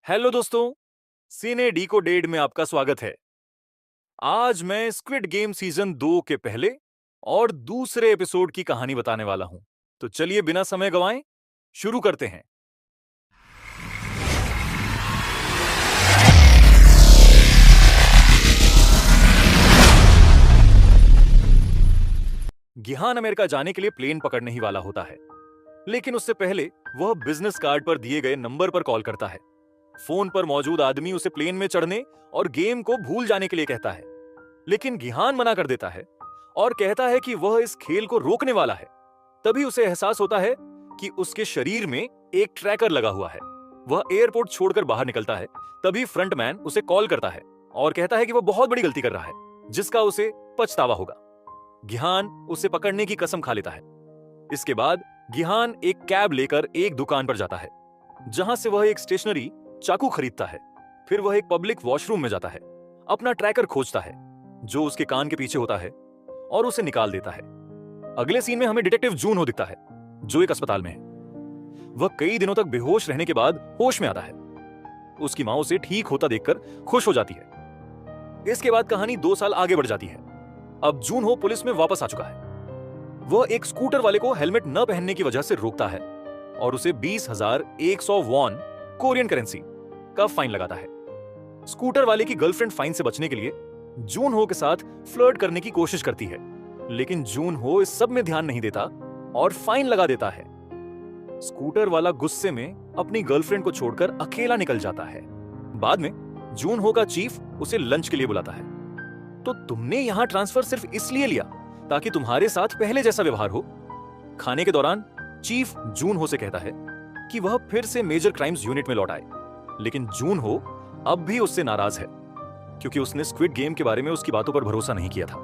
Hello दोस्तों, सीने decoded में आपका स्वागत है। आज मैं स्क्विड गेम सीजन 2 के पहले और दूसरे एपिसोड की कहानी बताने वाला हूं। तो चलिए बिना समय गंवाए शुरू करते हैं। गिहान अमेरिका जाने के लिए प्लेन पकड़ने ही वाला होता है, लेकिन उससे पहले वह बिजनेस कार्ड पर दिए गए नंबर पर कॉल करता है। फोन पर मौजूद आदमी उसे प्लेन में चढ़ने और गेम को भूल जाने के लिए कहता है, लेकिन गिहान मना कर देता है और कहता है कि वह इस खेल को रोकने वाला है। तभी उसे एहसास होता है कि उसके शरीर में एक ट्रैकर लगा हुआ है। वह एयरपोर्ट छोड़कर बाहर निकलता है। तभी फ्रंटमैन उसे कॉल करता है और कहता है कि वह बहुत बड़ी गलती कर रहा है, जिसका उसे पछतावा होगा। गिहान उसे पकड़ने की कसम खा लेता है। इसके बाद गिहान एक कैब लेकर एक दुकान पर जाता है, जहां से वह एक स्टेशनरी चाकू खरीदता है। फिर वह एक पब्लिक वॉशरूम में जाता है, अपना ट्रैकर खोजता है जो उसके कान के पीछे होता है और उसे निकाल देता है। अगले सीन में हमें डिटेक्टिव जून हो दिखता है, जो एक अस्पताल में है। वह कई दिनों तक बेहोश रहने के बाद होश में आता है। उसकी मां उसे ठीक होता देखकर खुश हो जाती है। इसके बाद कहानी 2 साल आगे बढ़ जाती है। अब जून हो पुलिस में वापस आ चुका है। वह एक स्कूटर वाले को हेलमेट न पहनने की वजह से रोकता है और उसे 20,100 वॉन कोरियन करेंसी का फाइन लगाता है। स्कूटर वाले की गर्लफ्रेंड फाइन से बचने के लिए जून हो के साथ फ्लर्ट करने की कोशिश करती है, लेकिन जून हो इस सब में ध्यान नहीं देता और फाइन लगा देता है। स्कूटर वाला गुस्से में अपनी गर्लफ्रेंड को छोड़कर अकेला निकल जाता है। बाद में जून हो का चीफ उसे लंच के लिए बुलाता है। तो तुमने यहां ट्रांसफर सिर्फ इसलिए लिया ताकि तुम्हारे साथ पहले जैसा व्यवहार हो? खाने के दौरान चीफ जून हो से कहता है कि वह फिर से मेजर क्राइम्स यूनिट में लौट आए, लेकिन जून हो अब भी उससे नाराज है क्योंकि उसने स्क्विड गेम के बारे में उसकी बातों पर भरोसा नहीं किया था।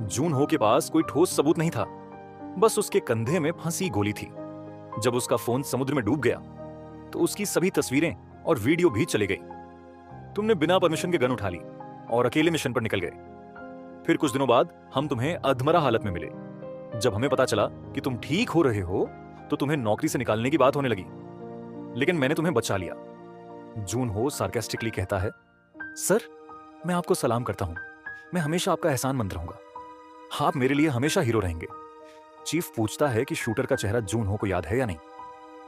जून हो के पास कोई ठोस सबूत नहीं था, बस उसके कंधे में फंसी गोली थी। जब उसका फोन समुद्र में डूब गया तो उसकी सभी तस्वीरें और वीडियो भी चले गई। तुमने बिना परमिशन के गन उठा ली और अकेले मिशन पर निकल गए। फिर कुछ दिनों बाद हम तुम्हें अधमरा हालत में मिले। जब हमें पता चला कि तुम ठीक हो रहे हो तो तुम्हें नौकरी से निकालने की बात होने लगी, लेकिन मैंने तुम्हें बचा लिया। जून हो सार्केस्टिकली कहता है, सर, मैं आपको सलाम करता हूं। मैं हमेशा आपका एहसानमंद रहूंगा। आप मेरे लिए हमेशा हीरो रहेंगे। चीफ पूछता है कि शूटर का चेहरा जून हो को याद है या नहीं।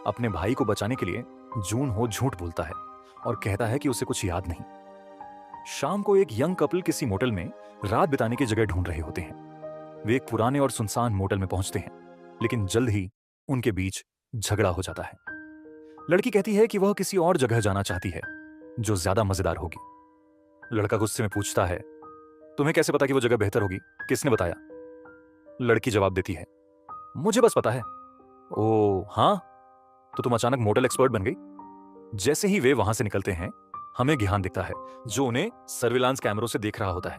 अपने भाई को बचाने के लिए जून हो झूठ बोलता है और कहता है कि उसे कुछ याद नहीं। शाम को एक यंग कपल किसी मोटल में रात बिताने की जगह ढूंढ रहे होते हैं। वे एक पुराने और सुनसान मोटल में पहुंचते हैं, लेकिन जल्द ही उनके बीच झगड़ा हो जाता है। लड़की कहती है कि वह किसी और जगह जाना चाहती है जो ज्यादा मजेदार होगी। लड़का गुस्से में पूछता है, तुम्हें कैसे पता कि वो जगह बेहतर होगी? किसने बताया? लड़की जवाब देती है, मुझे बस पता है। ओ हाँ, तो तुम अचानक मोटल एक्सपर्ट बन गई। जैसे ही वे वहां से निकलते हैं, हमें गिहान दिखता है जो उन्हें सर्विलांस कैमरों से देख रहा होता है।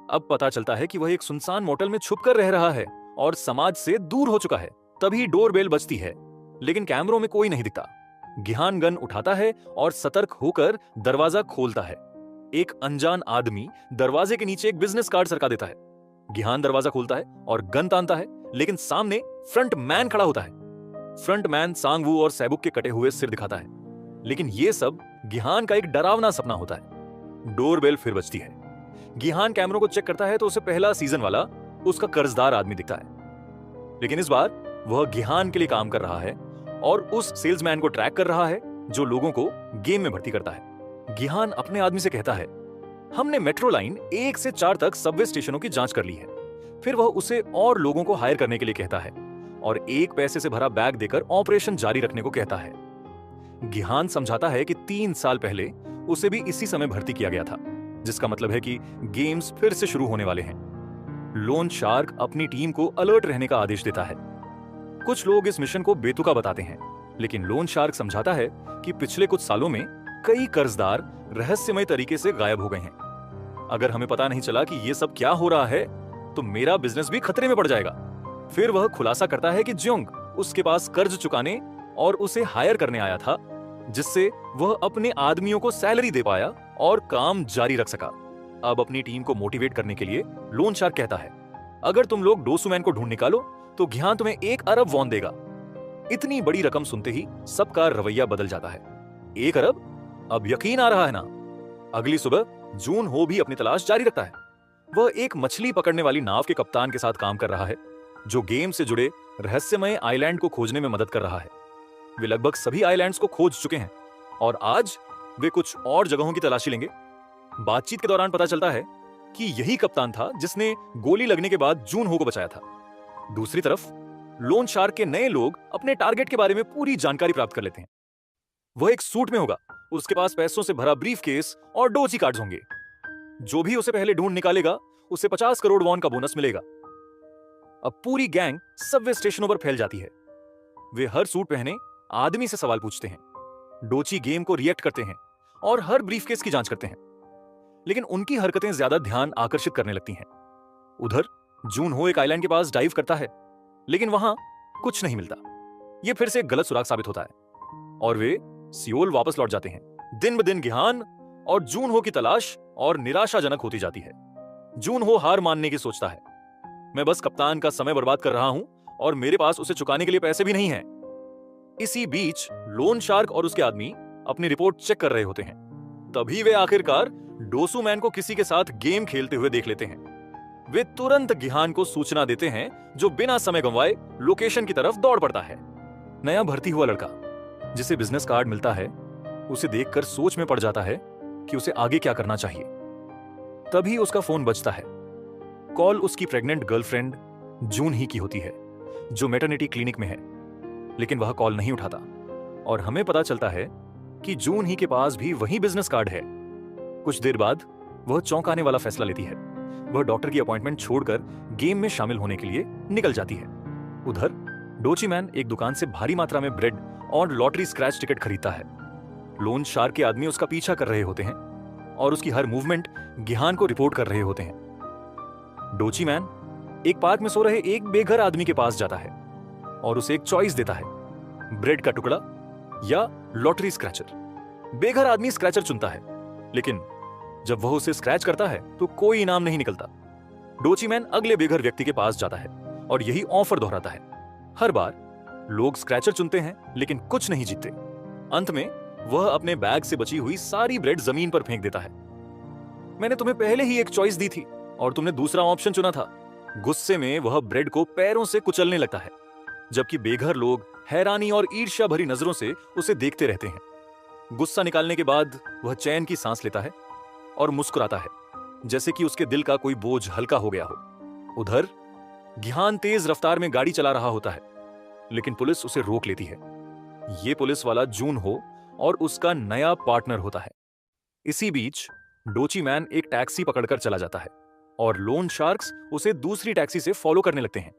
अब पता चलता है कि वह एक सुनसान मोटल में छुपकर रह रहा है और समाज से दूर हो चुका है। तभी डोरबेल बजती है, लेकिन कैमरों में कोई नहीं दिखता। गिहान गन उठाता है और सतर्क होकर दरवाजा खोलता है। एक अनजान आदमी दरवाजे के नीचे एक बिजनेस कार्ड सरका देता है। गिहान दरवाजा खोलता है और गन तानता है, लेकिन सामने फ्रंट मैन खड़ा होता है। फ्रंट मैन सांगवू और सैबुक के कटे हुए सिर दिखाता है, लेकिन यह सब गिहान का एक डरावना सपना होता है। डोरबेल फिर बजती है। गिहान कैमरों को चेक करता है तो उसे पहला सीजन वाला उसका कर्जदार आदमी दिखता है, लेकिन इस बार वह गिहान के लिए काम कर रहा है और उस सेल्समैन को ट्रैक कर रहा है जो लोगों को गेम में भर्ती करता है। गिहान अपने आदमी से कहता है, हमने मेट्रो लाइन 1 से 4 तक सबवे स्टेशनों की जांच कर ली है। फिर वह उसे और लोगों को हायर करने के लिए कहता है और एक पैसे से भरा बैग देकर ऑपरेशन जारी रखने को कहता है। गिहान समझाता है कि 3 साल पहले उसे भी इसी समय भर्ती किया गया था, जिसका मतलब है कि गेम्स फिर से शुरू होने वाले हैं। लोन शार्क अपनी टीम को अलर्ट रहने का आदेश देता है। कुछ लोग इस मिशन को बेतुका बताते हैं, लेकिन लोन शार्क समझाता है कि पिछले कुछ सालों में कई कर्जदार रहस्यमय तरीके से गायब हो गए हैं। अगर हमें पता नहीं चला कि यह सब क्या हो रहा है तो मेरा बिजनेस भी खतरे में पड़ जाएगा। फिर वह खुलासा करता है कि ज्योंग उसके पास कर्ज चुकाने और उसे हायर करने आया था, जिससे वह अपने आदमियों को सैलरी दे पाया और काम जारी रख सका। अब अपनी टीम को मोटिवेट करने के लिए लोन शार्क कहता है, अगर तुम लोग डोसुमैन को ढूंढ निकालो तो गिहान तुम्हें 1 अरब वॉन देगा। इतनी बड़ी रकम सुनते ही सबका रवैया बदल जाता है। 1 अरब? अब यकीन आ रहा है ना? अगली सुबह जून हो भी अपनी तलाश जारी रखता है। वह एक मछली पकड़ने वाली नाव के कप्तान के साथ काम कर रहा है, जो गेम से जुड़े रहस्यमय आइलैंड को खोजने में मदद कर रहा है। वे लगभग सभी आइलैंड्स को खोज चुके हैं और आज वे कुछ और जगहों की तलाशी लेंगे। बातचीत के दौरान पता चलता है कि यही कप्तान था जिसने गोली लगने के बाद जून हो को बचाया था। दूसरी तरफ लोन शार्क के नए लोग अपने टारगेट के बारे में पूरी जानकारी प्राप्त कर लेते हैं। वह एक सूट में होगा, उसके पास पैसों से भरा ब्रीफकेस और डोजी कार्ड्स होंगे। जो भी उसे पहले ढूंढ निकालेगा उसे 50 करोड़ वॉन का बोनस मिलेगा। अब पूरी गैंग सबवे स्टेशनों पर फैल जाती है। वे हर सूट पहने आदमी से सवाल पूछते हैं, डोची गेम को रिएक्ट करते हैं और हर ब्रीफकेस की जांच करते हैं। लेकिन उनकी हरकतें ज्यादा ध्यान आकर्षित करने लगती हैं। उधर जून हो एक आइलैंड के पास डाइव करता है, लेकिन वहां कुछ नहीं मिलता। यह फिर से एक गलत सुराग साबित होता है और वे सियोल वापस लौट जाते हैं। दिन ब दिन गिहान और जून हो की तलाश और निराशाजनक होती जाती है। जून हो हार मानने की सोचता है। मैं बस कप्तान का समय बर्बाद कर रहा हूं और मेरे पास उसे चुकाने के लिए पैसे भी नहीं हैं। इसी बीच लोन शार्क और उसके आदमी अपनी रिपोर्ट चेक कर रहे होते हैं। तभी वे आखिरकार डोसू मैन को किसी के साथ गेम खेलते हुए देख लेते हैं। वे तुरंत गिहान को सूचना देते हैं, जो बिना समय गंवाए लोकेशन की तरफ दौड़ पड़ता है। नया भर्ती हुआ लड़का जिसे बिजनेस कार्ड मिलता है, उसे देखकर सोच में पड़ जाता है कि उसे आगे क्या करना चाहिए। तभी उसका फोन बजता है। कॉल उसकी प्रेग्नेंट गर्लफ्रेंड जून ही की होती है, जो मैटरनिटी क्लिनिक में है। लेकिन वह कॉल नहीं उठाता और हमें पता चलता है कि जून ही के पास भी वही बिजनेस कार्ड है। कुछ देर बाद वह चौंकाने वाला फैसला लेती है। वह डॉक्टर की अपॉइंटमेंट छोड़कर गेम में शामिल होने के लिए निकल जाती है। उधर डोची मैन एक दुकान से भारी मात्रा में ब्रेड और लॉटरी स्क्रैच टिकट खरीदता है। लोन शार्क के आदमी उसका पीछा कर रहे होते हैं और उसकी हर मूवमेंट गिहान को रिपोर्ट कर रहे होते हैं। डोची मैन एक पार्क में सो रहे एक बेघर आदमी के पास जाता है और उसे एक चॉइस देता है, ब्रेड का टुकड़ा या लॉटरी स्क्रैचर। बेघर आदमी स्क्रैचर चुनता है, लेकिन जब वह उसे स्क्रैच करता है तो कोई इनाम नहीं निकलता। डोची मैन अगले बेघर व्यक्ति के पास जाता है और यही ऑफर दोहराता है। हर बार लोग स्क्रैचर चुनते हैं, लेकिन कुछ नहीं जीतते। अंत में वह अपने बैग से बची हुई सारी ब्रेड जमीन पर फेंक देता है। मैंने तुम्हें पहले ही एक चॉइस दी थी और तुमने दूसरा ऑप्शन चुना था। गुस्से में वह ब्रेड को पैरों से कुचलने लगता है, जबकि बेघर लोग हैरानी और ईर्ष्या भरी नजरों से उसे देखते रहते हैं। गुस्सा निकालने के बाद वह चैन की सांस लेता है और मुस्कुराता है, जैसे कि उसके दिल का कोई बोझ हल्का हो गया हो। उधर गिहान तेज रफ्तार में गाड़ी चला रहा होता है, लेकिन पुलिस उसे रोक लेती है। ये पुलिस वाला जून हो और उसका नया पार्टनर होता है। इसी बीच डोची मैन एक टैक्सी पकड़कर चला जाता है और लोन शार्क्स उसे दूसरी टैक्सी से फॉलो करने लगते हैं।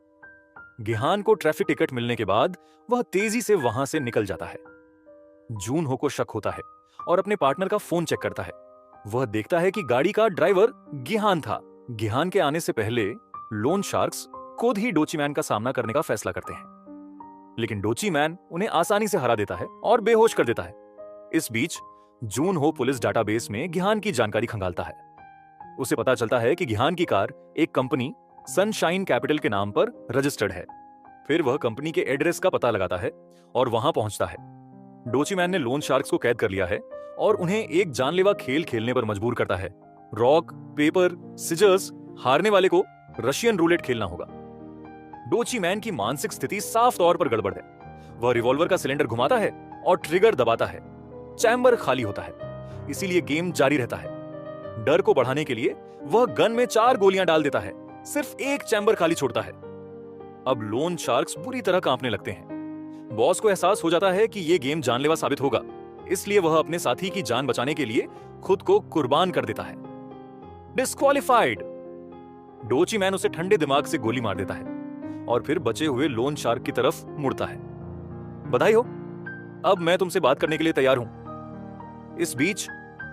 गिहान को ट्रैफिक टिकट मिलने के बाद वह तेजी से वहां से निकल जाता है। जून हो को शक होता है और अपने पार्टनर का फोन चेक करता है। वह देखता है कि गाड़ी का ड्राइवर गिहान था। गिहान के आने से पहले लोन शार्क्स खुद ही डोची मैन का सामना करने का फैसला करते हैं, लेकिन डोची मैन उन्हें आसानी से हरा देता है और बेहोश कर देता है। इस बीच जून हो पुलिस डाटाबेस में गिहान की जानकारी खंगालता है। उसे पता चलता है कि गिहान की कार एक कंपनी सनशाइन कैपिटल के नाम पर रजिस्टर्ड है। फिर वह कंपनी के एड्रेस का पता लगाता है और वहां पहुंचता है। डोची मैन ने लोन शार्क्स को कैद कर लिया है और उन्हें एक जानलेवा खेल खेलने पर मजबूर करता है। रॉक पेपर सिजर्स, हारने वाले को रशियन रूलेट खेलना होगा। डोची मैन की मानसिक स्थिति साफ तौर पर गड़बड़ है। वह रिवॉल्वर का सिलेंडर घुमाता है और ट्रिगर दबाता है। चैम्बर खाली होता है, इसीलिए गेम जारी रहता है। डर को बढ़ाने के लिए वह गन में 4 गोलियां डाल देता है, सिर्फ एक चैम्बर खाली छोड़ता है। अब लोन शार्क्स बुरी तरह कांपने लगते हैं। बॉस को एहसास हो जाता है कि यह गेम जानलेवा साबित होगा, इसलिए वह अपने साथी की जान बचाने के लिए खुद को कुर्बान कर देता है। डिस्क्वालिफाइड। डोची मैन उसे ठंडे दिमाग से गोली मार देता है और फिर बचे हुए लोन शार्क की तरफ मुड़ता है। बधाई हो, अब मैं तुमसे बात करने के लिए तैयार हूं। इस बीच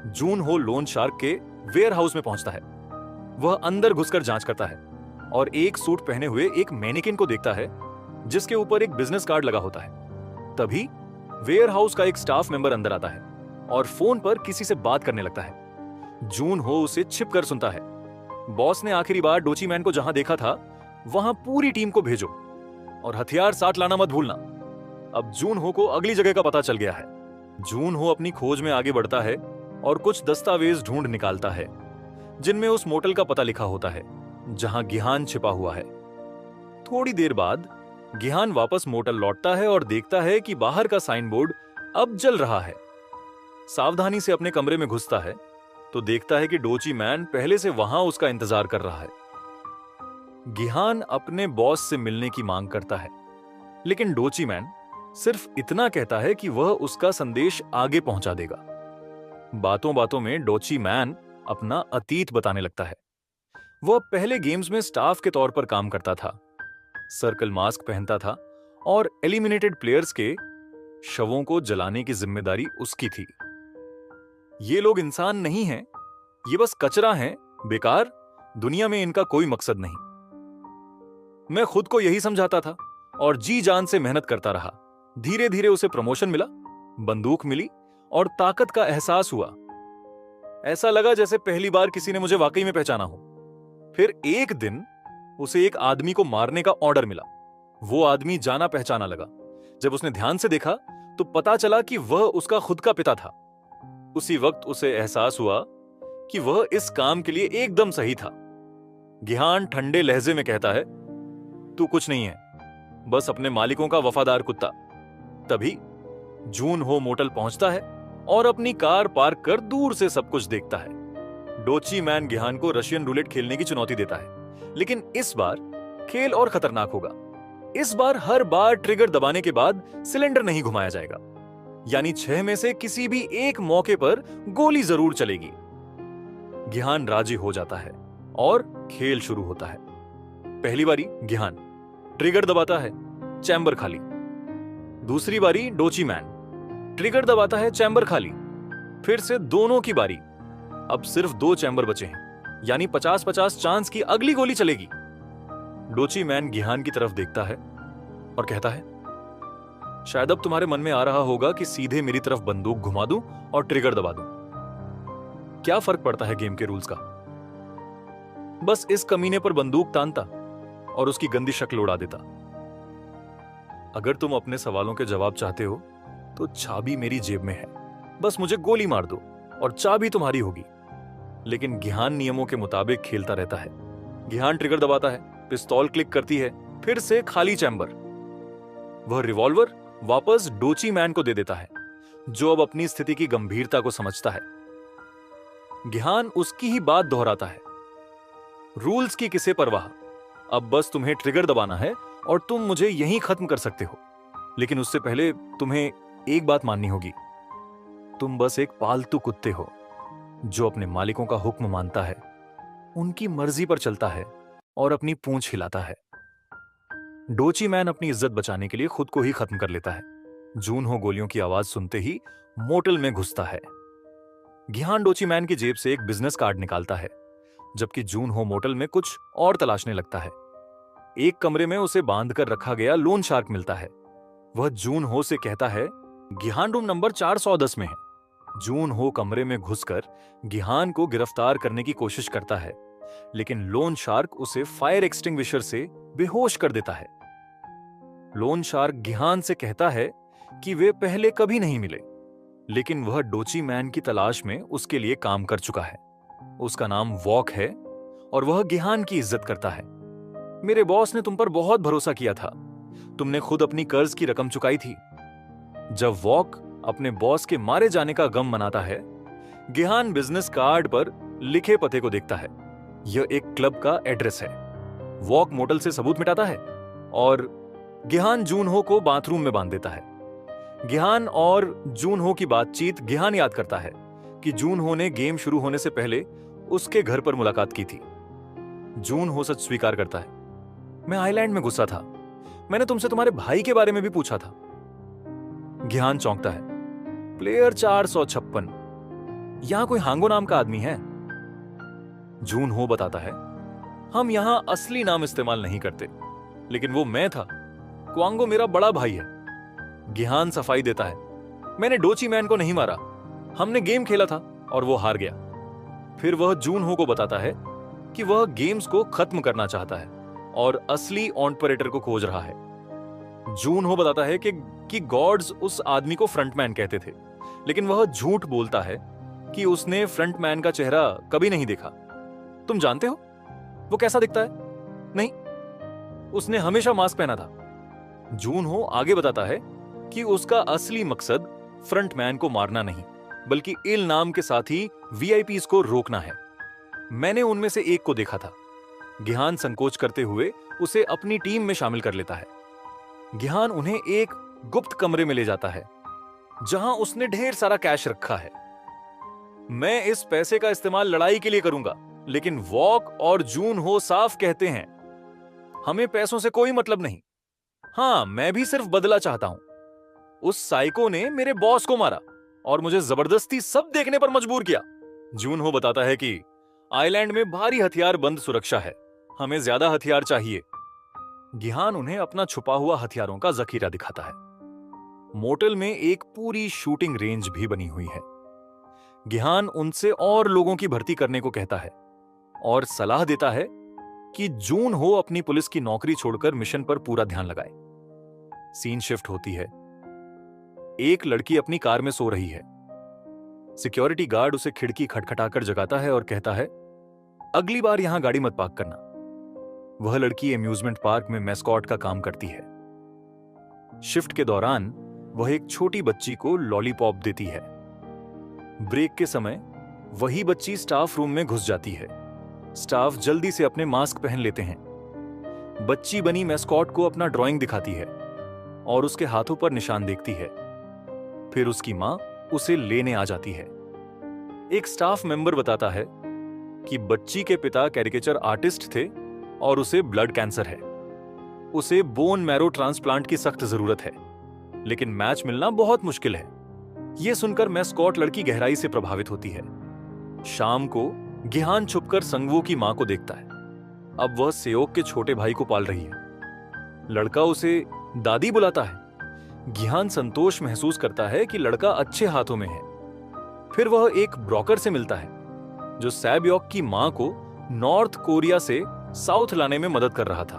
जून हो लोन शार्क के वेयर हाउस में पहुंचता है। वह अंदर घुसकर जांच करता है और एक सूट पहने हुए एक मैनिकिन को देखता है, जिसके ऊपर एक बिजनेस कार्ड लगा होता है। तभी वेयर हाउस का एक स्टाफ मेंबर अंदर आता है और फोन पर किसी से बात करने लगता है। जून हो उसे छिपकर सुनता है। बॉस ने आखिरी बार डोची मैन को जहां देखा था, वहां पूरी टीम को भेजो और हथियार साथ लाना मत भूलना। अब जून हो को अगली जगह का पता चल गया है। जून हो अपनी खोज में आगे बढ़ता है और कुछ दस्तावेज ढूंढ निकालता है जिनमें उस मोटल का पता लिखा होता है जहां गिहान छिपा हुआ है। थोड़ी देर बाद गिहान वापस मोटल लौटता है और देखता है कि बाहर का साइन बोर्ड अब जल रहा है। सावधानी से अपने कमरे में घुसता है तो देखता है कि डोची मैन पहले से वहां उसका इंतजार कर रहा है। गिहान अपने बॉस से मिलने की मांग करता है, लेकिन डोची मैन सिर्फ इतना कहता है कि वह उसका संदेश आगे पहुंचा देगा। बातों बातों में डोची मैन अपना अतीत बताने लगता है। वह पहले गेम्स में स्टाफ के तौर पर काम करता था, सर्कल मास्क पहनता था और एलिमिनेटेड प्लेयर्स के शवों को जलाने की जिम्मेदारी उसकी थी। ये लोग इंसान नहीं हैं, ये बस कचरा हैं, बेकार, दुनिया में इनका कोई मकसद नहीं। मैं खुद को यही समझाता था और जी जान से मेहनत करता रहा। धीरे धीरे उसे प्रमोशन मिला, बंदूक मिली और ताकत का एहसास हुआ। ऐसा लगा जैसे पहली बार किसी ने मुझे वाकई में पहचाना हो। फिर एक दिन उसे एक आदमी को मारने का ऑर्डर मिला। वो आदमी जाना पहचाना लगा। जब उसने ध्यान से देखा तो पता चला कि वह उसका खुद का पिता था। उसी वक्त उसे एहसास हुआ कि वह इस काम के लिए एकदम सही था। गिहान ठंडे लहजे में कहता है, तू कुछ नहीं है, बस अपने मालिकों का वफादार कुत्ता। तभी जून हो मोटल पहुंचता है और अपनी कार पार्क कर दूर से सब कुछ देखता है। डोची मैन गिहान को रशियन रूलेट खेलने की चुनौती देता है, लेकिन इस बार खेल और खतरनाक होगा। इस बार हर बार ट्रिगर दबाने के बाद सिलेंडर नहीं घुमाया जाएगा, यानी 6 में से किसी भी एक मौके पर गोली जरूर चलेगी। गिहान राजी हो जाता है और खेल शुरू होता है। पहली बारी गिहान ट्रिगर दबाता है, चैम्बर खाली। दूसरी बारी डोची मैन ट्रिगर दबाता है, चैम्बर खाली। फिर से दोनों की बारी। अब सिर्फ 2 चैम्बर बचे हैं, यानी 50-50 चांस की अगली गोली चलेगी। डोची मैन गिहान की तरफ देखता है और कहता है, शायद अब तुम्हारे मन में आ रहा होगा कि सीधे मेरी तरफ बंदूक घुमा दूं और ट्रिगर दबा दूं। क्या फर्क पड़ता है गेम के रूल्स का? बस इस कमीने पर बंदूक तानता और उसकी गंदी शक्ल उड़ा देता। अगर तुम अपने सवालों के जवाब चाहते हो तो चाबी मेरी जेब में है, बस मुझे गोली मार दो और चाबी तुम्हारी होगी। लेकिन गिहान नियमों के मुताबिक खेलता रहता है। गिहान ट्रिगर दबाता है, पिस्तौल क्लिक करती है, फिर से खाली चैम्बर। वह रिवॉल्वर वापस डोची मैन को दे देता है, जो अब अपनी स्थिति की गंभीरता को समझता है। गिहान उसकी ही बात दोहराता है, रूल्स की किसे परवाह, अब बस तुम्हें ट्रिगर दबाना है और तुम मुझे यहीं खत्म कर सकते हो। लेकिन उससे पहले तुम्हें एक बात माननी होगी, तुम बस एक पालतू कुत्ते हो जो अपने मालिकों का हुक्म मानता है, उनकी मर्जी पर चलता है और अपनी पूंछ हिलाता है। डोची मैन अपनी इज्जत बचाने के लिए खुद को ही खत्म कर लेता है। जून हो गोलियों की आवाज सुनते ही मोटल में घुसता है। गिहान डोची मैन की जेब से एक बिजनेस कार्ड निकालता है, जबकि जून हो मोटल में कुछ और तलाशने लगता है। एक कमरे में उसे बांध कर रखा गया लोन शार्क मिलता है। वह जून हो से कहता है, गिहान रूम नंबर 410 में है। जून हो कमरे में घुसकर गिहान को गिरफ्तार करने की कोशिश करता है, लेकिन लोन शार्क उसे फायर एक्सटिंग्विशर से बेहोश कर देता है। लोन शार्क गिहान से कहता है कि वे पहले कभी नहीं मिले, लेकिन वह डोची मैन की तलाश में उसके लिए काम कर चुका है। उसका नाम वॉक है और वह गिहान की इज्जत करता है। मेरे बॉस ने तुम पर बहुत भरोसा किया था, तुमने खुद अपनी कर्ज की रकम चुकाई थी। जब वॉक अपने बॉस के मारे जाने का गम मनाता है, गिहान बिजनेस कार्ड पर लिखे पते को देखता है। यह एक क्लब का एड्रेस है। वॉक मोटल से सबूत मिटाता है और गिहान जून हो को बाथरूम में बांध देता है। गिहान और जून हो की बातचीत गिहान याद करता है कि जून हो ने गेम शुरू होने से पहले उसके घर पर मुलाकात की थी। जून हो सच स्वीकार करता है, मैं आइलैंड में घुसा था, मैंने तुमसे तुम्हारे भाई के बारे में भी पूछा था। गिहान चौंकता है, प्लेयर 456, यहां कोई हांगो नाम का आदमी है? जून हो बताता है, हम यहां असली नाम इस्तेमाल नहीं करते, लेकिन वो मैं था, क्वांगो मेरा बड़ा भाई है। गिहान सफाई देता है, मैंने डोची मैन को नहीं मारा, हमने गेम खेला था और वो हार गया। फिर वह जून हो को बताता है कि वह गेम्स को खत्म करना चाहता है और असली ऑपरेटर को खोज रहा है। जून हो बताता है कि गॉड्स उस आदमी को फ्रंटमैन कहते थे, लेकिन वह झूठ बोलता है कि उसने फ्रंटमैन का चेहरा कभी नहीं देखा। तुम जानते हो वो कैसा दिखता है? नहीं, उसने हमेशा मास्क पहना था। जून हो आगे बताता है कि उसका असली मकसद फ्रंटमैन को मारना नहीं, बल्कि इल नाम के साथी वीआईपीज को रोकना है। मैंने उनमें से एक को देखा था। गिहान संकोच करते हुए उसे अपनी टीम में शामिल कर लेता है। गिहान उन्हें एक गुप्त कमरे में ले जाता है जहां उसने ढेर सारा कैश रखा है। मैं इस पैसे का इस्तेमाल लड़ाई के लिए करूंगा, लेकिन वॉक और जून हो साफ कहते हैं हमें पैसों से कोई मतलब नहीं। हां, मैं भी सिर्फ बदला चाहता हूं। उस साइको ने मेरे बॉस को मारा और मुझे जबरदस्ती सब देखने पर मजबूर किया। जून हो बताता है कि आइलैंड में भारी हथियार बंद सुरक्षा है, हमें ज्यादा हथियार चाहिए। गिहान उन्हें अपना छुपा हुआ हथियारों का जखीरा दिखाता है। मोटेल में एक पूरी शूटिंग रेंज भी बनी हुई है। गिहान उनसे और लोगों की भर्ती करने को कहता है और सलाह देता है कि जून हो अपनी पुलिस की नौकरी छोड़कर मिशन पर पूरा ध्यान लगाए। सीन शिफ्ट होती है। एक लड़की अपनी कार में सो रही है। सिक्योरिटी गार्ड उसे खिड़की खटखटाकर जगाता है और कहता है, अगली बार यहां गाड़ी मत पार्क करना। वह लड़की एम्यूजमेंट पार्क में मैस्कॉट का काम करती है। शिफ्ट के दौरान वह एक छोटी बच्ची को लॉलीपॉप देती है। ब्रेक के समय वही बच्ची स्टाफ रूम में घुस जाती है। स्टाफ जल्दी से अपने मास्क पहन लेते हैं। बच्ची बनी मैस्कॉट को अपना ड्राइंग दिखाती है और उसके हाथों पर निशान देखती है। फिर उसकी मां उसे लेने आ जाती है। एक स्टाफ मेंबर बताता है कि बच्ची के पिता कैरिकेचर आर्टिस्ट थे और उसे ब्लड कैंसर है। उसे बोन मैरो ट्रांसप्लांट की सख्त जरूरत है, लेकिन मैच मिलना बहुत मुश्किल है। यह सुनकर मैस्कॉट लड़की गहराई से प्रभावित होती है। शाम को गिहान छुपकर संगवो की मां को देखता है। अब वह सेओक के छोटे भाई को पाल रही है। लड़का उसे दादी बुलाता है। गिहान संतोष महसूस करता है कि लड़का अच्छे हाथों में है। फिर वह एक ब्रोकर से मिलता है जो सैबयोक की मां को नॉर्थ कोरिया से साउथ लाने में मदद कर रहा था।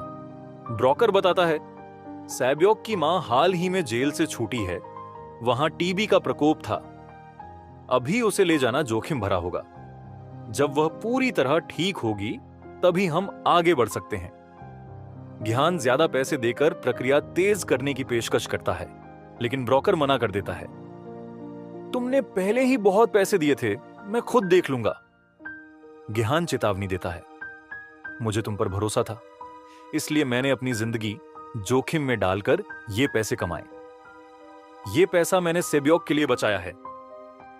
ब्रोकर बताता है, सैबयोक की मां हाल ही में जेल से छूटी है। वहां टीबी का प्रकोप था। अभी उसे ले जाना जोखिम भरा होगा। जब वह पूरी तरह ठीक होगी तभी हम आगे बढ़ सकते हैं। गिहान ज्यादा पैसे देकर प्रक्रिया तेज करने की पेशकश करता है, लेकिन ब्रोकर मना कर देता है। तुमने पहले ही बहुत पैसे दिए थे, मैं खुद देख लूंगा। गिहान चेतावनी देता है, मुझे तुम पर भरोसा था, इसलिए मैंने अपनी जिंदगी जोखिम में डालकर ये पैसे कमाए। ये पैसा मैंने सेब्योक के लिए बचाया है।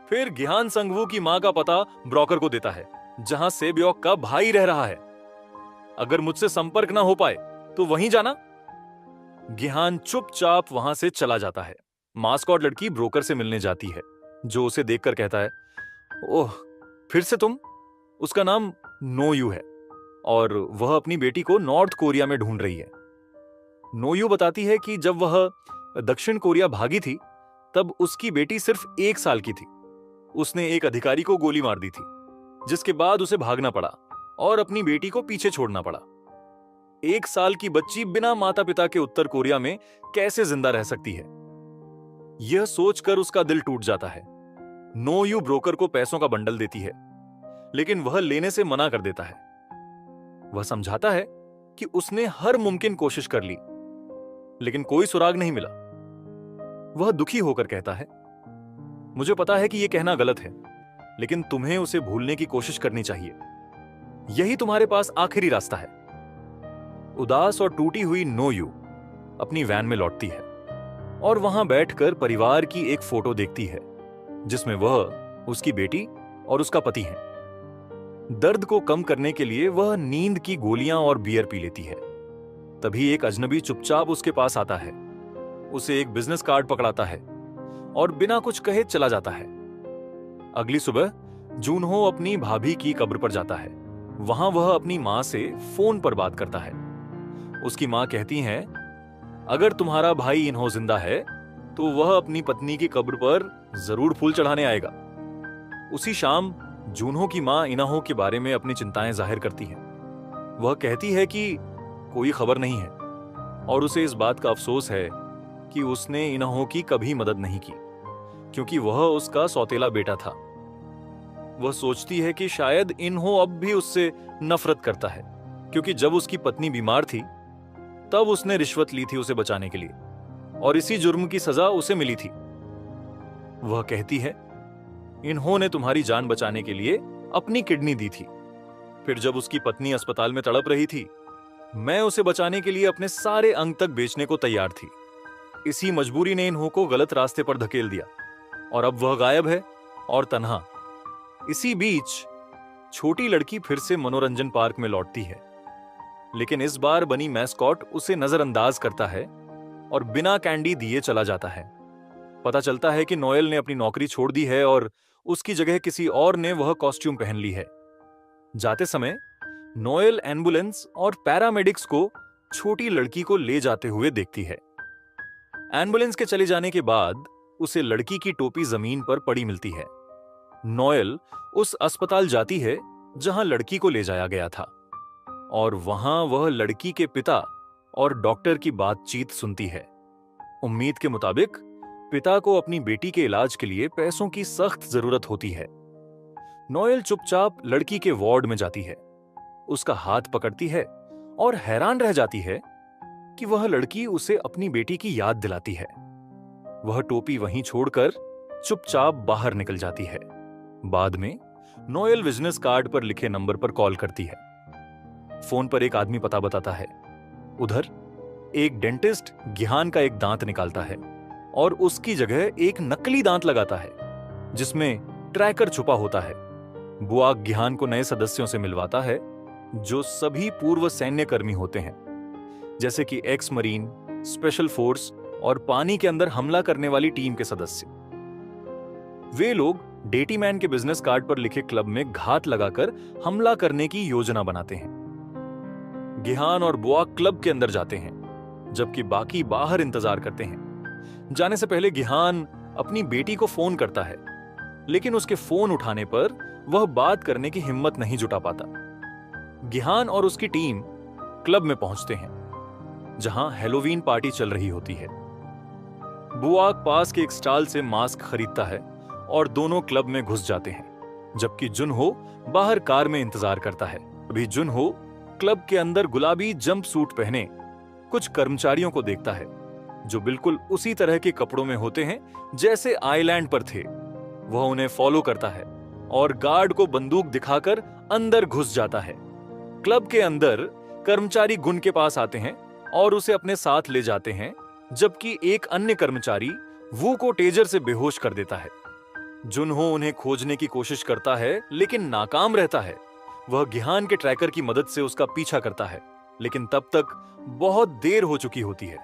फिर गिहान संगवू की मां का पता ब्रोकर को देता है, जहां सेब्योक का भाई रह रहा है। अगर मुझसे संपर्क ना हो पाए तो वहीं जाना। गिहान चुपचाप वहां से चला जाता है। मास्कॉट लड़की ब्रोकर से मिलने जाती है, जो उसे देखकर कहता है, ओह, फिर से तुम? उसका नाम नोयू है और वह अपनी बेटी को नॉर्थ कोरिया में ढूंढ रही है। नोयू बताती है कि जब वह दक्षिण कोरिया भागी थी तब उसकी बेटी सिर्फ 1 साल की थी। उसने एक अधिकारी को गोली मार दी थी, जिसके बाद उसे भागना पड़ा और अपनी बेटी को पीछे छोड़ना पड़ा। 1 साल की बच्ची बिना माता पिता के उत्तर कोरिया में कैसे जिंदा रह सकती है? यह सोचकर उसका दिल टूट जाता है। नोयू ब्रोकर को पैसों का बंडल देती है, लेकिन वह लेने से मना कर देता है। वह समझाता है कि उसने हर मुमकिन कोशिश कर ली, लेकिन कोई सुराग नहीं मिला। वह दुखी होकर कहता है, मुझे पता है कि यह कहना गलत है, लेकिन तुम्हें उसे भूलने की कोशिश करनी चाहिए। यही तुम्हारे पास आखिरी रास्ता है। उदास और टूटी हुई नोयू अपनी वैन में लौटती है और वहां बैठकर परिवार की एक फोटो देखती है, जिसमें वह, उसकी बेटी और उसका पति हैं। दर्द को कम करने के लिए वह नींद की गोलियां और बियर पी लेती है। तभी एक अजनबी चुपचाप उसके पास आता है, उसे एक बिजनेस कार्ड पकड़ाता है और बिना कुछ कहे चला जाता है। अगली सुबह जूनहो अपनी भाभी की कब्र पर जाता है। वहां वह अपनी मां से फोन पर बात करता है। उसकी मां कहती हैं, अगर तुम्हारा भाई इन्हो जिंदा है तो वह अपनी पत्नी की कब्र पर जरूर फूल चढ़ाने आएगा। उसी शाम जूनहो की मां इन्हो के बारे में अपनी चिंताएं जाहिर करती हैं। वह कहती है कि कोई खबर नहीं है और उसे इस बात का अफसोस है कि उसने इन्हो की कभी मदद नहीं की। क्योंकि वह उसका सौतेला बेटा था। वह सोचती है कि शायद इन्हो अब भी उससे नफरत करता है, क्योंकि जब उसकी पत्नी बीमार थी तब उसने रिश्वत ली थी उसे बचाने के लिए, और इसी जुर्म की सजा उसे मिली थी। वह कहती है, इन्होंने तुम्हारी जान बचाने के लिए अपनी किडनी दी थी। फिर जब उसकी पत्नी अस्पताल में तड़प रही थी, मैं उसे बचाने के लिए अपने सारे अंग तक बेचने को तैयार थी। इसी मजबूरी ने इन्हों को गलत रास्ते पर धकेल दिया, और अब वह गायब है और तन्हा। इसी बीच छोटी लड़की फिर से मनोरंजन पार्क में लौटती है, लेकिन इस बार बनी मैस्कॉट उसे नजरअंदाज करता है और बिना कैंडी दिए चला जाता है। पता चलता है कि नोएल ने अपनी नौकरी छोड़ दी है और उसकी जगह किसी और ने वह कॉस्ट्यूम पहन ली है। जाते समय नोएल एम्बुलेंस और पैरामेडिक्स को छोटी लड़की को ले जाते हुए देखती है। एम्बुलेंस के चले जाने के बाद उसे लड़की की टोपी जमीन पर पड़ी मिलती है। नोएल उस अस्पताल जाती है जहां लड़की को ले जाया गया था, और वहां वह लड़की के पिता और डॉक्टर की बातचीत सुनती है। उम्मीद के मुताबिक पिता को अपनी बेटी के इलाज के लिए पैसों की सख्त जरूरत होती है। नोएल चुपचाप लड़की के वार्ड में जाती है, उसका हाथ पकड़ती है और हैरान रह जाती है कि वह लड़की उसे अपनी बेटी की याद दिलाती है। वह टोपी वहीं छोड़कर चुपचाप बाहर निकल जाती है। बाद में नोएल बिजनेस कार्ड पर लिखे नंबर पर कॉल करती है। फोन पर एक आदमी पता बताता है। उधर एक डेंटिस्ट गिहान का एक दांत निकालता है और उसकी जगह एक नकली दांत लगाता है जिसमें ट्रैकर छुपा होता है। बुआक गिहान को नए सदस्यों से मिलवाता है जो सभी पूर्व सैन्य कर्मी होते हैं, जैसे कि एक्स मरीन, स्पेशल फोर्स और पानी के अंदर हमला करने वाली टीम के सदस्य। वे लोग डेटी मैन के बिजनेस कार्ड पर लिखे क्लब में घात लगाकर हमला करने की योजना बनाते हैं। गिहान और बुआक क्लब के अंदर जाते हैं, जबकि बाकी बाहर इंतजार करते हैं। जाने से पहले गिहान अपनी बेटी को फोन करता है, लेकिन उसके फोन उठाने पर वह बात करने की हिम्मत नहीं जुटा पाता। गिहान और उसकी टीम क्लब में पहुंचते हैं, जहां हैलोवीन पार्टी चल रही होती है। बुआक पास के एक स्टॉल से मास्क खरीदता है और दोनों क्लब में घुस जाते हैं, जबकि जुनहो बाहर कार में इंतजार करता है। अभी जुनहो क्लब के अंदर गुलाबी जंप सूट पहने कुछ कर्मचारियों को देखता है जो बिल्कुल उसी तरह के कपड़ों में होते हैं जैसे आइलैंड पर थे। वह उन्हें फॉलो करता है और गार्ड को बंदूक दिखाकर अंदर घुस जाता है। क्लब के अंदर कर्मचारी गुन के पास आते हैं और उसे अपने साथ ले जाते हैं, जबकि एक अन्य कर्मचारी वू को टेजर से बेहोश कर देता है। जुनहो उन्हें खोजने की कोशिश करता है लेकिन नाकाम रहता है। वह गिहान के ट्रैकर की मदद से उसका पीछा करता है, लेकिन तब तक बहुत देर हो चुकी होती है।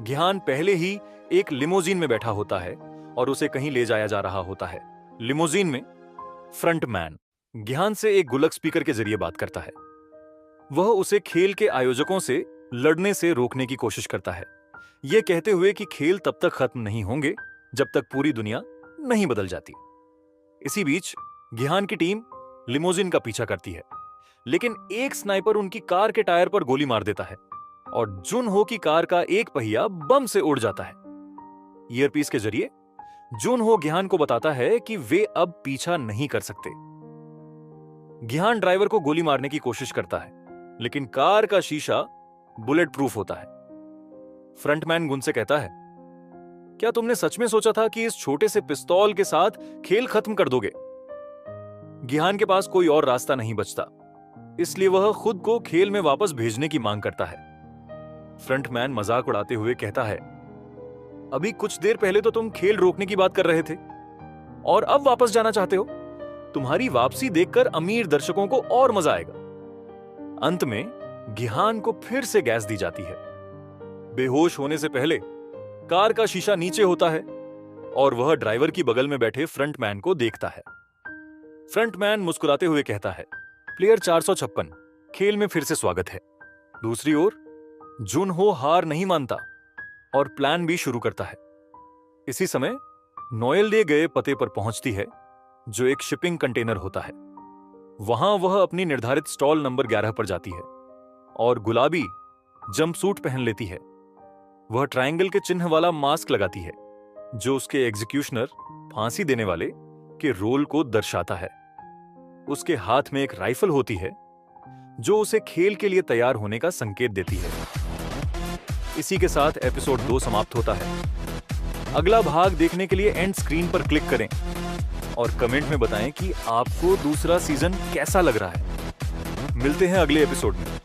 गिहान पहले ही एक लिमोजीन में बैठा होता है और उसे कहीं ले जाया जा रहा होता है। लिमोजीन में फ्रंटमैन गिहान से एक गुल्लक स्पीकर के जरिए बात करता है। वह उसे खेल के आयोजकों से लड़ने से रोकने की कोशिश करता है, यह कहते हुए कि खेल तब तक खत्म नहीं होंगे जब तक पूरी दुनिया नहीं बदल जाती। इसी बीच गिहान की टीम लिमोजीन का पीछा करती है, लेकिन एक स्नाइपर उनकी कार के टायर पर गोली मार देता है और जुनहो की कार का एक पहिया बम से उड़ जाता है। ईयरपीस के जरिए जुनहो गिहान को बताता है कि वे अब पीछा नहीं कर सकते। गिहान ड्राइवर को गोली मारने की कोशिश करता है, लेकिन कार का शीशा बुलेट प्रूफ होता है। फ्रंटमैन गुन से कहता है, क्या तुमने सच में सोचा था कि इस छोटे से पिस्तौल के साथ खेल खत्म कर दोगे? गिहान के पास कोई और रास्ता नहीं बचता, इसलिए वह खुद को खेल में वापस भेजने की मांग करता है। फ्रंटमैन मजाक उड़ाते हुए कहता है, अभी कुछ देर पहले तो तुम खेल रोकने की बात कर रहे थे और अब वापस जाना चाहते हो। तुम्हारी वापसी देखकर अमीर दर्शकों को और मजा आएगा। अंत में गिहान को फिर से गैस दी जाती है। बेहोश होने से पहले कार का शीशा नीचे होता है और वह ड्राइवर की बगल में बैठे फ्रंटमैन को देखता है। फ्रंटमैन मुस्कुराते हुए कहता है, प्लेयर 456, खेल में फिर से स्वागत है। दूसरी ओर जुनहो हार नहीं मानता और प्लान भी शुरू करता है। इसी समय नोएल दिए गए पते पर पहुंचती है, जो एक शिपिंग कंटेनर होता है। वहां वह अपनी निर्धारित स्टॉल नंबर 11 पर जाती है और गुलाबी जंपसूट पहन लेती है। वह ट्रायंगल के चिन्ह वाला मास्क लगाती है जो उसके एग्जीक्यूशनर फांसी देने वाले के रोल को दर्शाता है। उसके हाथ में एक राइफल होती है जो उसे खेल के लिए तैयार होने का संकेत देती है। इसी के साथ एपिसोड 2 समाप्त होता है। अगला भाग देखने के लिए एंड स्क्रीन पर क्लिक करें और कमेंट में बताएं कि आपको दूसरा सीजन कैसा लग रहा है। मिलते हैं अगले एपिसोड में।